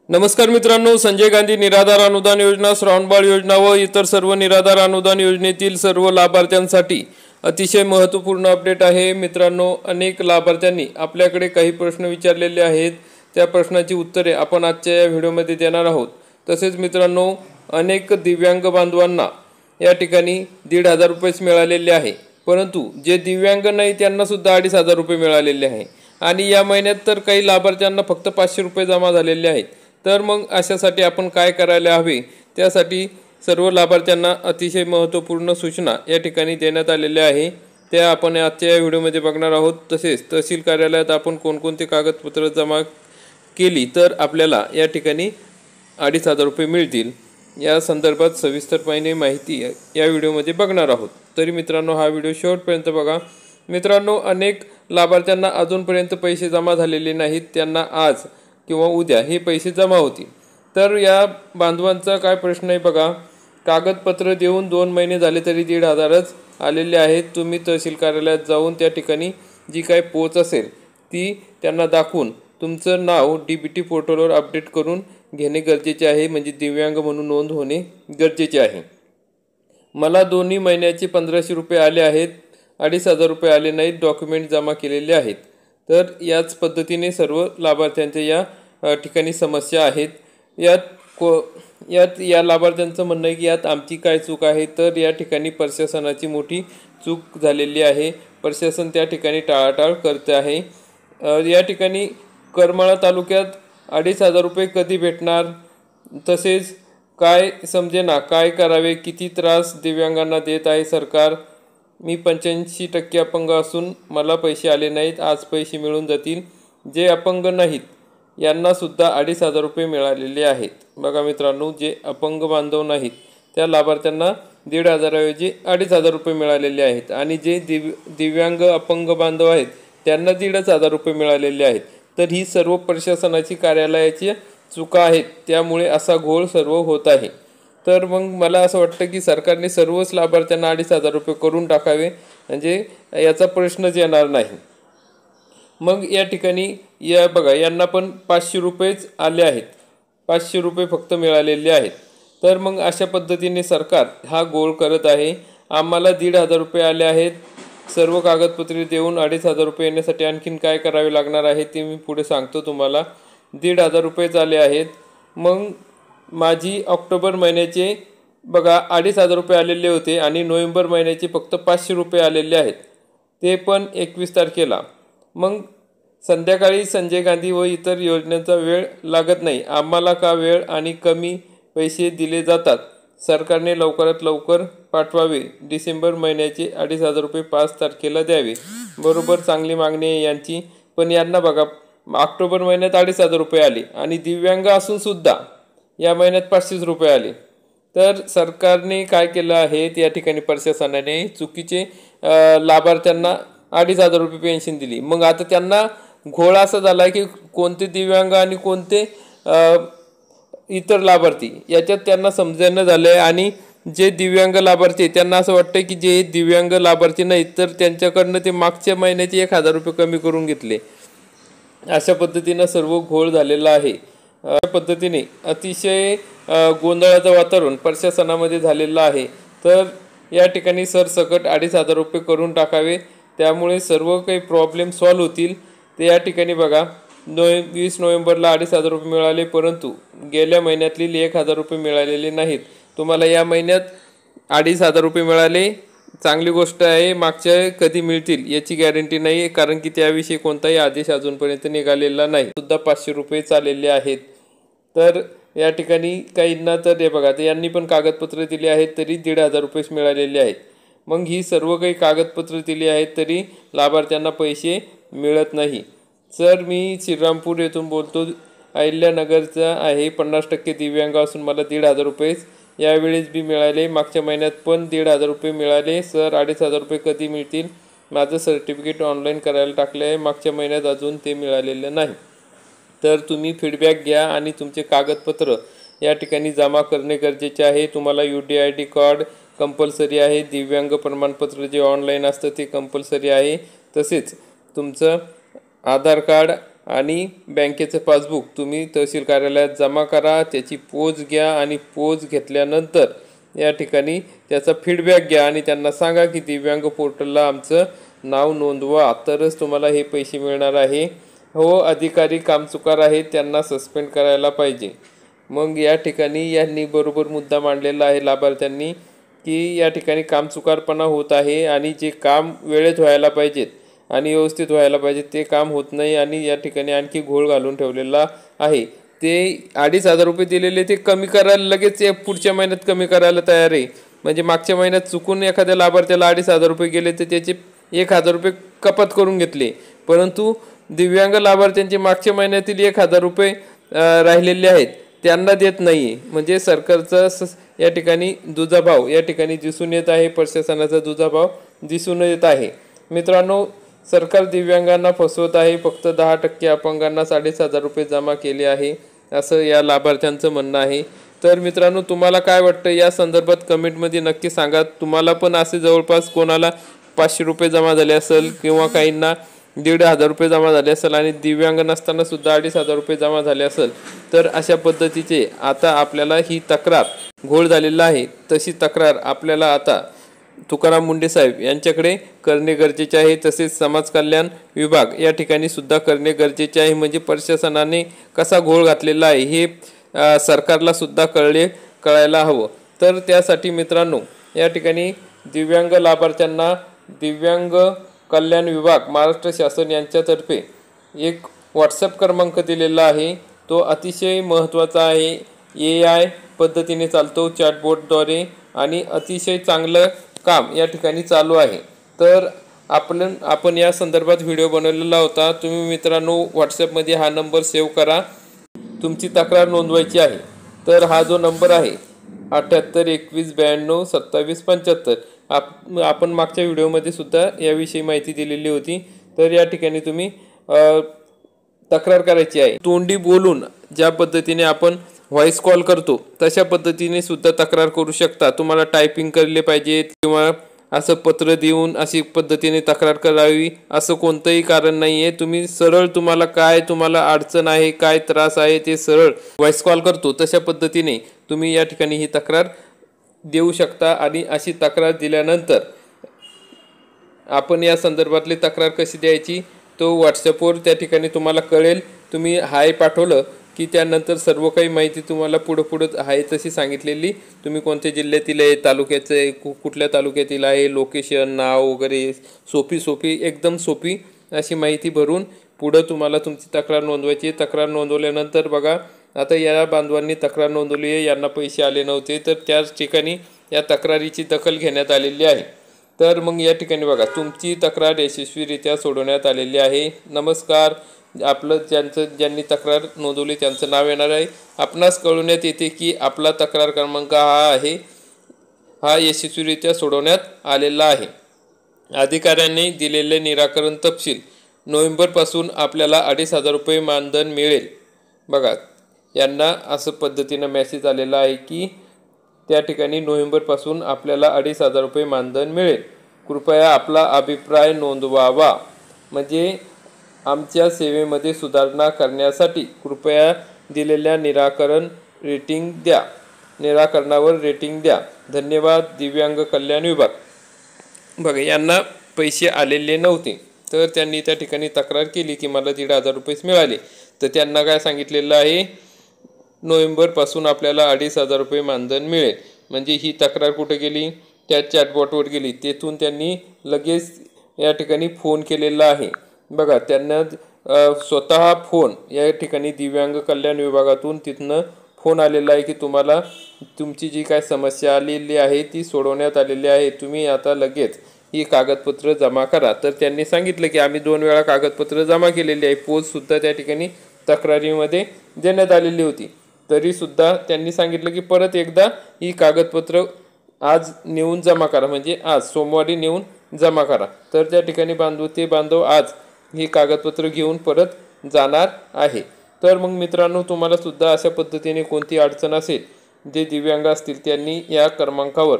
नमस्कार मित्रांनो, संजय गांधी निराधार अनुदान योजना, श्रावणबाळ योजना व इतर सर्व निराधार अनुदान योजनेतील सर्व लाभार्थ्यांसाठी अतिशय महत्त्वपूर्ण अपडेट आहे। मित्रांनो, अनेक लाभार्थ्यांनी आपल्याकडे काही प्रश्न विचारलेले आहेत, त्या प्रश्नांची उत्तरे आपण आजच्या या व्हिडिओमध्ये देणार आहोत। तसेच मित्रांनो, अनेक दिव्यांग बांधवांना या ठिकाणी 1,500 रुपये मिळालेले आहे, परंतु जे दिव्यांग नाही त्यांना सुद्धा 2,500 रुपये मिळालेले आहे आणि या महिन्यात तर काही लाभार्थ्यांना फक्त 500 रुपये जमा झालेले आहेत। तर मग अशासाठी आपण काय करायला हवे, त्यासाठी सर्व लाभार्थ्यांना अतिशय महत्त्वपूर्ण सूचना या ठिकाणी देण्यात आलेल्या आहे, त्या आपण आजच्या या व्हिडिओमध्ये बघणार आहोत। तसेच तहसील कार्यालयात आपण कोणकोणते कागदपत्र जमा केली तर आपल्याला या ठिकाणी 2,500 रुपये मिळतील, या संदर्भात सविस्तरपणे माहिती या व्हिडिओमध्ये बघणार आहोत। तरी मित्रांनो, हा व्हिडिओ शेवटपर्यंत बघा। मित्रांनो, अनेक लाभार्थ्यांना अजूनपर्यंत पैसे जमा झालेले नाहीत, त्यांना आज किंवा उद्या हे पैसे जमा होतील। तर या बांधवांचा काय प्रश्न आहे बघा, कागदपत्र देऊन 2 महिने झाले तरी 1,500च आलेले आहेत। तुम्ही तहसील कार्यालयात जाऊन त्या ठिकाणी जी काय पोच असेल ती त्यांना दाखवून तुमचं नाव DBT पोर्टलवर अपडेट करून घेणे गरजेचे आहे, म्हणजे दिव्यांग म्हणून नोंद होणे गरजेचे आहे। मला दोन्ही महिन्याचे 1,500 रुपये आले आहेत, 2,500 रुपये आले नाहीत, डॉक्युमेंट जमा केलेले आहेत। तर याच पद्धतीने सर्व लाभार्थ्यांच्या या ठिकाणी समस्या आहेत। या लाभार्थ्यांचं म्हणणं आहे की यात आमची काय चूक आहे, तर या ठिकाणी प्रशासनाची मोठी चूक झालेली आहे। प्रशासन त्या ठिकाणी टाळाटाळ करते आहे। या ठिकाणी करमाळा तालुक्यात 2,500 रुपये कधी भेटणार, तसेच काय समजेना काय करावे, किती त्रास दिव्यांगांना देत आहे सरकार। मी 85% अपंग असून मला पैसे आले नाहीत, आज पैसे मिळून जातील। जे अपंग नाहीत यांना सुद्धा 2,500 रुपये मिळालेले आहेत। बघा मित्रांनो, जे अपंग बांधव नाहीत त्या लाभार्थ्यांना 1,500 ऐवजी 2,500 रुपये मिळालेले आहेत आणि जे दिव्यांग अपंग बांधव आहेत त्यांना 1,500 रुपये मिळालेले आहेत। तर ही सर्व प्रशासनाची कार्यालयाची चुका आहेत, त्यामुळे असा घोळ सर्व होत आहे। तर मग मला असं वाटतं की सरकारने सर्वच लाभार्थ्यांना 2,500 रुपये करून टाकावे, म्हणजे याचा प्रश्नच येणार नाही। मग या ठिकाणी बघा, यांना पण 500 रुपयेच आले आहेत, 500 रुपये फक्त मिळालेले आहेत। तर मग अशा पद्धतीने सरकार हा घोळ करत आहे। आम्हाला 1,500 रुपये आले आहेत, सर्व कागदपत्रे देऊन 2,500 रुपये येण्यासाठी आणखीन काय करावे लागणार आहे ते मी पुढे सांगतो तुम्हाला। 1,500 रुपयेच आले आहेत। मग माझी ऑक्टोबर महिन्याचे बघा 2,500 रुपये आलेले होते आणि नोव्हेंबर महिन्याचे फक्त 500 रुपये आलेले आहेत, ते पण 21 तारखेला। मग संध्याकाळी संजय गांधी व इतर योजनांचा वेळ लागत नाही, आम्हाला का वेळ आणि कमी पैसे दिले जातात, सरकारने लवकरात लवकर पाठवावे। डिसेंबर महिन्याचे 2,500 रुपये 5 तारखेला द्यावे। बरोबर, चांगली मागणी आहे यांची, पण यांना बघा ऑक्टोबर महिन्यात 2,500 रुपये आले आणि दिव्यांग असून सुद्धा या महिन्यात 500 रुपये आले। तर सरकारने काय केलं आहे, या ठिकाणी प्रशासनाने चुकीचे लाभार्थ्यांना 2,500 रुपये पेन्शन दिली। मग आता त्यांना घोळ असा झाला की कोणते दिव्यांग आणि कोणते इतर लाभार्थी याच्यात त्यांना समजेना झालं आहे, आणि जे दिव्यांग लाभार्थी त्यांना असं वाटतं की जे दिव्यांग लाभार्थी नाहीत तर त्यांच्याकडनं ते मागच्या महिन्याचे 1,000 रुपये कमी करून घेतले। अशा पद्धतीनं सर्व घोळ झालेला आहे। अशा पद्धतीने अतिशय गोंधळाचं वातावरण प्रशासनामध्ये झालेलं आहे। तर या ठिकाणी सरसकट 2,500 रुपये करून टाकावे, त्यामुळे सर्व काही प्रॉब्लेम सॉल्व्ह होतील। ते या ठिकाणी बघा 20 नोव्हेंबरला 2,500 रुपये मिळाले, परंतु गेल्या महिन्यातले 1,000 रुपये मिळालेले नाहीत। तुम्हाला या महिन्यात 2,500 रुपये मिळाले, चांगली गोष्ट आहे। मागच्या कधी मिळतील याची गॅरंटी नाही आहे, कारण की त्याविषयी कोणताही आदेश अजूनपर्यंत निघालेला नाही। सुद्धा 500 रुपये चाललेले आहेत। तर या ठिकाणी काहींना तर हे बघा, यांनी पण कागदपत्र दिली आहेत तरी 1,500 रुपयेच मिळालेले आहेत। मग ही सर्व काही कागदपत्र दिली आहेत तरी लाभार्थ्यांना पैसे मिळत नाही। सर, मी श्रीरामपूर येथून बोलतो, अहिल्यानगरचा आहे, 50% दिव्यांग असून मला 1,500 रुपयेच यावेळेस बी मिळाले, मागच्या महिन्यात पण 1,500 रुपये मिळाले। सर, 2,500 रुपये कधी मिळतील, माझं सर्टिफिकेट ऑनलाईन करायला टाकले आहे, मागच्या महिन्यात अजून ते मिळालेलं नाही। तर तुम्ही फीडबॅक घ्या आणि तुमचे कागदपत्र या ठिकाणी जमा करणे गरजेचे आहे। तुम्हाला UDID कार्ड कंपल्सरी आहे, दिव्यांग प्रमाणपत्र जे ऑनलाईन असतं ते कंपल्सरी आहे, तसेच तुमचं आधार कार्ड आणि बँकेचं पासबुक तुम्ही तहसील कार्यालयात जमा करा, त्याची पोच घ्या आणि पोच घेतल्यानंतर या ठिकाणी त्याचा फीडबॅक घ्या आणि त्यांना सांगा की दिव्यांग पोर्टलला आमचं नाव नोंदवा, तरच तुम्हाला हे पैसे मिळणार आहे. हो, अधिकारी कामचुकार आहेत, त्यांना सस्पेंड करायला पाहिजे. मग या ठिकाणी यांनी बरोबर मुद्दा मांडलेला आहे लाभार्थ्यांनी की या ठिकाणी कामचुकारपणा होत आहे आणि जे काम वेळेत व्हायला पाहिजेत आणि व्यवस्थित व्हायला पाहिजे ते काम होत नाही आणि या ठिकाणी आणखी घोळ घालून ठेवलेला आहे. ते 2,500 रुपये दिलेले ते कमी करायला लगेच पुढच्या महिन्यात कमी करायला तयार आहे. म्हणजे मागच्या महिन्यात चुकून एखाद्या लाभार्थ्याला 2,500 रुपये गेले तर त्याचे 1,000 रुपये कपात करून घेतले, परंतु दिव्यांग लाभार्थ्यांचे मागच्या महिन्यातील 1,000 रुपये राहिलेले आहेत त्यांना देत नाही. म्हणजे सरकारचा या ठिकाणी दुजाभाव या ठिकाणी दिसून येत आहे, प्रशासनाचा दुजाभाव दिसून येत आहे. मित्रांनो, सरकार दिव्यांगांना फसवत आहे. फक्त 10% अपंगांना 5,500 रुपये जमा केले आहे असं या लाभार्थ्यांचं म्हणणं आहे. तर मित्रांनो, तुम्हाला काय वाटतं या संदर्भात कमेंटमध्ये नक्की सांगा. तुम्हाला पण असे जवळपास कोणाला 500 रुपये जमा झाले असेल किंवा काहींना 1,500 रुपये जमा झाले असेल आणि दिव्यांग नसताना सुद्धा 2,500 रुपये जमा झाले असेल, तर अशा पद्धतीचे आता आपल्याला ही तक्रार घोळ झालेला आहे. तशी तक्रार आपल्याला आता तुकाराम मुंडे साहेब यांच्याकडे करणे गरजेचे आहे. तसेच समाज कल्याण विभाग या ठिकाणी सुद्धा करणे गरजेचे आहे. म्हणजे प्रशासनाने कसा घोळ घातलेला आहे हे सरकारला सुद्धा कळायला हवं. तर त्यासाठी मित्रांनो, या ठिकाणी दिव्यांग लाभार्थ्यांना दिव्यांग कल्याण विभाग महाराष्ट्र शासन यांच्यातर्फे एक व्हॉट्सअप क्रमांक दिलेला आहे. तो अतिशय महत्त्वाचा आहे. AI पद्धतीने चालतो, चॅटबॉटद्वारे, आणि अतिशय चांगलं काम या ठिकाणी चालू आहे. तर आपण या संदर्भात व्हिडिओ बनवलेला होता. तुम्ही मित्रांनो व्हॉट्सॲपमध्ये हा नंबर सेव्ह करा, तुमची तक्रार नोंदवायची आहे. तर हा जो नंबर आहे 78 21 92 27 75, आपण मागच्या व्हिडिओमध्ये सुद्धा याविषयी माहिती दिलेली होती. तर या ठिकाणी तुम्ही तक्रार करायची आहे. तोंडी बोलून ज्या पद्धतीने आपण व्हॉइस कॉल करतो तशा पद्धतीने सुद्धा तक्रार करू शकता. तुम्हाला टायपिंग केले पाहिजेत किंवा असं पत्र देऊन अशी पद्धतीने तक्रार करावी असं कोणतंही कारण नाही आहे. तुम्ही सरळ तुम्हाला अडचण आहे, काय त्रास आहे ते सरळ व्हॉइस कॉल करतो तशा पद्धतीने तुम्ही या ठिकाणी ही तक्रार देऊ शकता. आणि अशी तक्रार दिल्यानंतर आपण या संदर्भातली तक्रार कशी द्यायची तो व्हॉट्सॲपवर त्या ठिकाणी तुम्हाला कळेल. तुम्ही हाय पाठवलं की त्यानंतर सर्व काही माहिती तुम्हाला पुढं आहे तशी सांगितलेली, तुम्ही कोणत्या जिल्ह्यातील आहे, तालुक्याचं आहे, कुठल्या तालुक्यातील आहे, लोकेशन, नाव वगैरे सोपी एकदम सोपी अशी माहिती भरून पुढं तुम्हाला तुमची तक्रार नोंदवायची. तक्रार नोंदवल्यानंतर बघा, आता या बांधवांनी तक्रार नोंदवली आहे, यांना पैसे आले नव्हते, तर त्याच ठिकाणी या तक्रारीची दखल घेण्यात आलेली आहे. तर मग या ठिकाणी बघा, तुमची तक्रार यशस्वीरित्या सोडवण्यात आलेली आहे. नमस्कार, आपलं ज्यांनी तक्रार नोंदवली त्यांचं नाव येणार आहे. आपणास कळवण्यात येते की आपला तक्रार क्रमांक हा यशस्वीरित्या सोडवण्यात आलेला आहे. अधिकाऱ्यांनी दिलेले निराकरण तपशील: नोव्हेंबरपासून आपल्याला 2,500 रुपये मानधन मिळेल. बघा, यांना असं पद्धतीनं मेसेज आलेला आहे की त्या ठिकाणी नोव्हेंबरपासून आपल्याला 2,500 रुपये मानधन मिळेल. कृपया आपला अभिप्राय नोंदवावा. म्हणजे आमच्या सेवेमध्ये सुधारणा करण्यासाठी कृपया दिलेल्या निराकरणावर रेटिंग द्या. धन्यवाद, दिव्यांग कल्याण विभाग. बघा, यांना पैसे आलेले नव्हते, तर त्यांनी त्या ठिकाणी तक्रार केली की मला 1,500 रुपयेच मिळाले. तर त्यांना काय सांगितलेलं आहे, नोव्हेंबरपासून आपल्याला 2,500 रुपये मानधन मिळेल. म्हणजे ही तक्रार कुठे गेली, त्या चॅटबॉटवर गेली. तेथून त्यांनी लगेच या ठिकाणी फोन केलेला आहे. बघा, त्यांना स्वतः फोन या ठिकाणी दिव्यांग कल्याण विभागातून तिथनं फोन आलेला आहे की तुम्हाला तुमची जी काय समस्या आलेली आहे ती सोडवण्यात आलेली आहे, तुम्ही आता लगेच ही कागदपत्र जमा करा. तर त्यांनी सांगितलं की आम्ही 2 वेळा कागदपत्र जमा केलेली आहे. पोचसुद्धा त्या ठिकाणी तक्रारीमध्ये देण्यात आलेली होती. तरीसुद्धा त्यांनी सांगितलं की परत एकदा ही कागदपत्र आज नेऊन जमा करा, म्हणजे आज सोमवारी नेऊन जमा करा. तर त्या ठिकाणी बांधव आज ही कागदपत्र घेऊन परत जाणार आहे. तर मग मित्रांनो, तुम्हाला सुद्धा अशा पद्धतीने कोणती अडचण असेल, जे दिव्यांग असतील त्यांनी या क्रमांकावर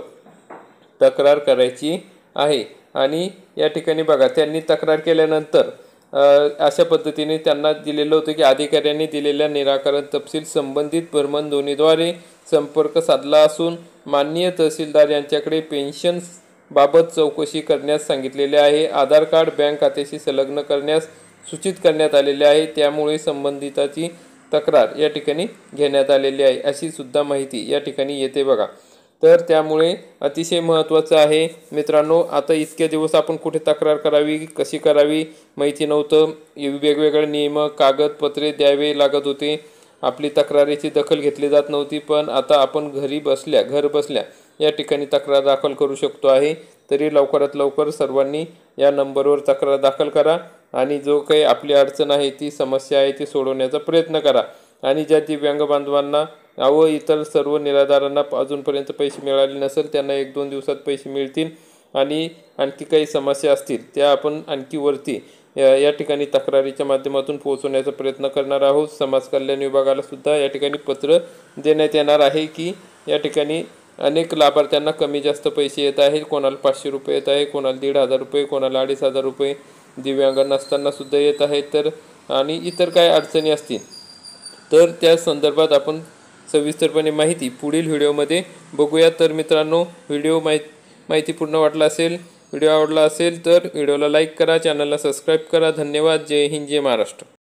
तक्रार करायची आहे. आणि या ठिकाणी बघा, त्यांनी तक्रार केल्यानंतर अशा पद्धतीने त्यांना दिलेलं होतं की अधिकाऱ्यांनी दिलेल्या निराकरण तपशील संबंधित भ्रमणध्वनीद्वारे संपर्क साधला असून माननीय तहसीलदार यांच्याकडे पेन्शन बाबत चौकशी करण्यास सांगितलेले आहे। आधार कार्ड बँक खात्याशी संलग्न करण्यास सूचित करण्यात आलेले आहे, त्यामुळे संबंधिताची तक्रार या ठिकाणी घेण्यात आलेली आहे अशी सुद्धा माहिती या ठिकाणी येते बघा। तर त्यामुळे अतिशय महत्त्वाचं आहे मित्रांनो। आता इतके दिवस आपण कुठे तक्रार करावी, कशी करावी माहिती नव्हतं, वेगवेगळे नियम कागदपत्रे द्यावे लागत होते, आपली तक्रारीची दखल घेतली जात नव्हती। पण आता आपण घर बसल्या या ठिकाणी तक्रार दाखल करू शकतो आहे। तरी लवकरात लवकर सर्वांनी या नंबरवर तक्रार दाखल करा आणि जो काही आपली अडचण आहे ती समस्या आहे ती सोडवण्याचा प्रयत्न करा। आणि ज्या दिव्यांग बांधवांना व इतर सर्व निराधारांना अजूनपर्यंत पैसे मिळाले नसेल त्यांना 1-2 दिवसात पैसे मिळतील। आणि आणखी काही समस्या असतील त्या आपण आणखी वरती या ठिकाणी तक्रारीच्या माध्यमातून पोहोचवण्याचा प्रयत्न करणार आहोत। समाज कल्याण विभागाला सुद्धा या ठिकाणी पत्र देण्यात येणार आहे की या ठिकाणी अनेक लाभार्थ्यांना कमी जास्त पैसे येत आहेत, कोणाला 500 रुपये येत आहे, कोणाला 1,500 रुपये, कोणाला 2,500 रुपये दिव्यांग नसताना सुद्धा येत आहेत। तर आणि इतर काय अडचणी असतील तर त्या संदर्भात आपण सविस्तरपणे माहिती पुढील व्हिडिओमध्ये बघूया। तर मित्रांनो, व्हिडिओ माहितीपूर्ण वाटला असेल, व्हिडिओ आवडला असेल तर व्हिडिओला लाईक करा, चॅनलला सबस्क्राईब करा। धन्यवाद। जय हिंद, जय महाराष्ट्र।